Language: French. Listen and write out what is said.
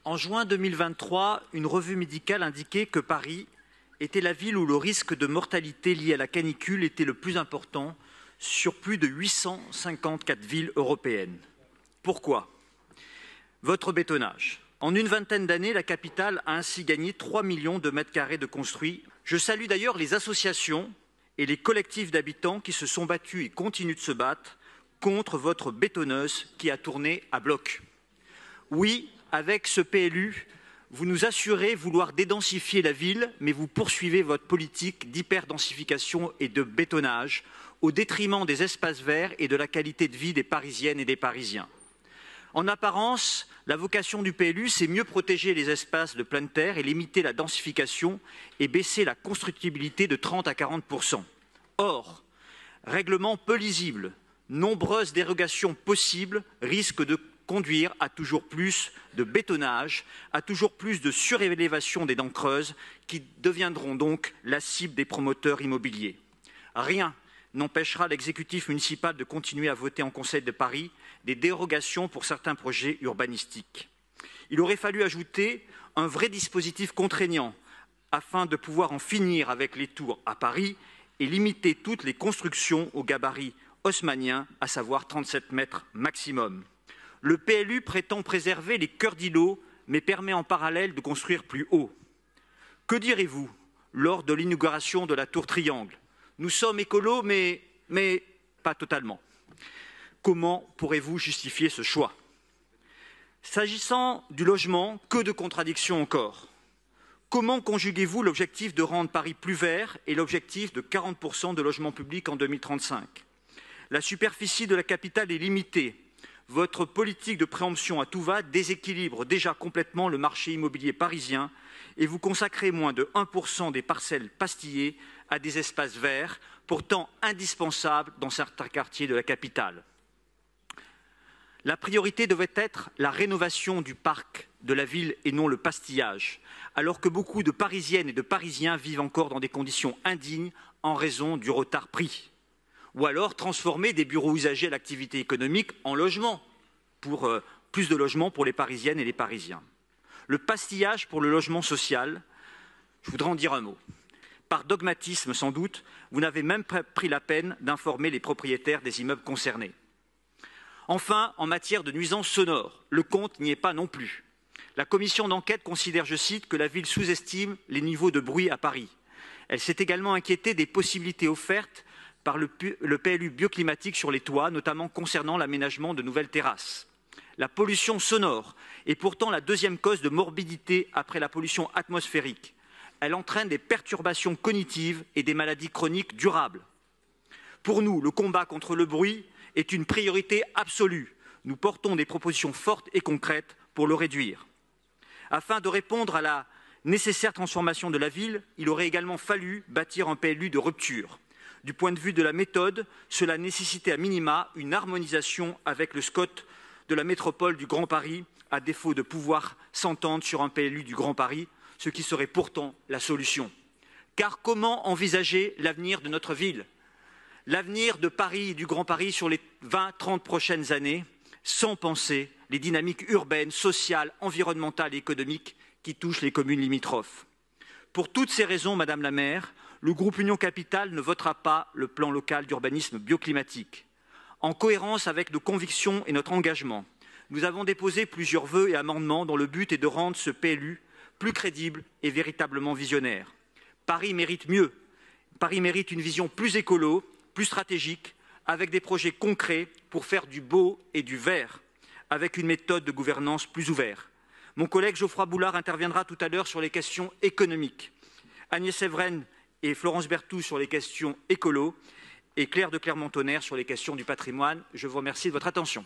En juin 2023, une revue médicale indiquait que Paris était la ville où le risque de mortalité lié à la canicule était le plus important sur plus de 854 villes européennes. Pourquoi? Votre bétonnage. En une vingtaine d'années, la capitale a ainsi gagné 3 millions de mètres carrés de construits. Je salue d'ailleurs les associations et les collectifs d'habitants qui se sont battus et continuent de se battre contre votre bétonneuse qui a tourné à bloc. Oui, avec ce PLU, vous nous assurez vouloir dédensifier la ville, mais vous poursuivez votre politique d'hyperdensification et de bétonnage au détriment des espaces verts et de la qualité de vie des Parisiennes et des Parisiens. En apparence, la vocation du PLU, c'est mieux protéger les espaces de pleine terre et limiter la densification et baisser la constructibilité de 30 à 40%. Or, règlement peu lisible, nombreuses dérogations possibles risquent de conduire à toujours plus de bétonnage, à toujours plus de surélévation des dents creuses qui deviendront donc la cible des promoteurs immobiliers. Rien n'empêchera l'exécutif municipal de continuer à voter en Conseil de Paris des dérogations pour certains projets urbanistiques. Il aurait fallu ajouter un vrai dispositif contraignant afin de pouvoir en finir avec les tours à Paris et limiter toutes les constructions au gabarit haussmannien, à savoir 37 mètres maximum. Le PLU prétend préserver les cœurs d'îlots, mais permet en parallèle de construire plus haut. Que direz-vous lors de l'inauguration de la tour Triangle? Nous sommes écolos, mais pas totalement. Comment pourrez-vous justifier ce choix? S'agissant du logement, que de contradictions encore. Comment conjuguez-vous l'objectif de rendre Paris plus vert et l'objectif de 40% de logements publics en 2035? La superficie de la capitale est limitée. Votre politique de préemption à tout va déséquilibre déjà complètement le marché immobilier parisien et vous consacrez moins de 1% des parcelles pastillées à des espaces verts, pourtant indispensables dans certains quartiers de la capitale. La priorité devait être la rénovation du parc de la ville et non le pastillage, alors que beaucoup de Parisiennes et de Parisiens vivent encore dans des conditions indignes en raison du retard pris. Ou alors transformer des bureaux usagers à l'activité économique en logements, pour plus de logements pour les Parisiennes et les Parisiens. Le pastillage pour le logement social, je voudrais en dire un mot. Par dogmatisme sans doute, vous n'avez même pas pris la peine d'informer les propriétaires des immeubles concernés. Enfin, en matière de nuisances sonores, le compte n'y est pas non plus. La commission d'enquête considère, je cite, que la ville sous-estime les niveaux de bruit à Paris. Elle s'est également inquiétée des possibilités offertes par le PLU bioclimatique sur les toits, notamment concernant l'aménagement de nouvelles terrasses. La pollution sonore est pourtant la deuxième cause de morbidité après la pollution atmosphérique. Elle entraîne des perturbations cognitives et des maladies chroniques durables. Pour nous, le combat contre le bruit est une priorité absolue. Nous portons des propositions fortes et concrètes pour le réduire. Afin de répondre à la nécessaire transformation de la ville, il aurait également fallu bâtir un PLU de rupture. Du point de vue de la méthode, cela nécessitait à minima une harmonisation avec le SCOT de la métropole du Grand Paris, à défaut de pouvoir s'entendre sur un PLU du Grand Paris, ce qui serait pourtant la solution. Car comment envisager l'avenir de notre ville? L'avenir de Paris et du Grand Paris sur les 20-30 prochaines années, sans penser les dynamiques urbaines, sociales, environnementales et économiques qui touchent les communes limitrophes. Pour toutes ces raisons, Madame la maire, le groupe Union Capitale ne votera pas le plan local d'urbanisme bioclimatique. En cohérence avec nos convictions et notre engagement, nous avons déposé plusieurs vœux et amendements dont le but est de rendre ce PLU plus crédible et véritablement visionnaire. Paris mérite mieux. Paris mérite une vision plus écolo, plus stratégique, avec des projets concrets pour faire du beau et du vert, avec une méthode de gouvernance plus ouverte. Mon collègue Geoffroy Boulard interviendra tout à l'heure sur les questions économiques. Agnès Evren et Florence Berthoud sur les questions écolo et Claire de Clermont-Tonnerre sur les questions du patrimoine. Je vous remercie de votre attention.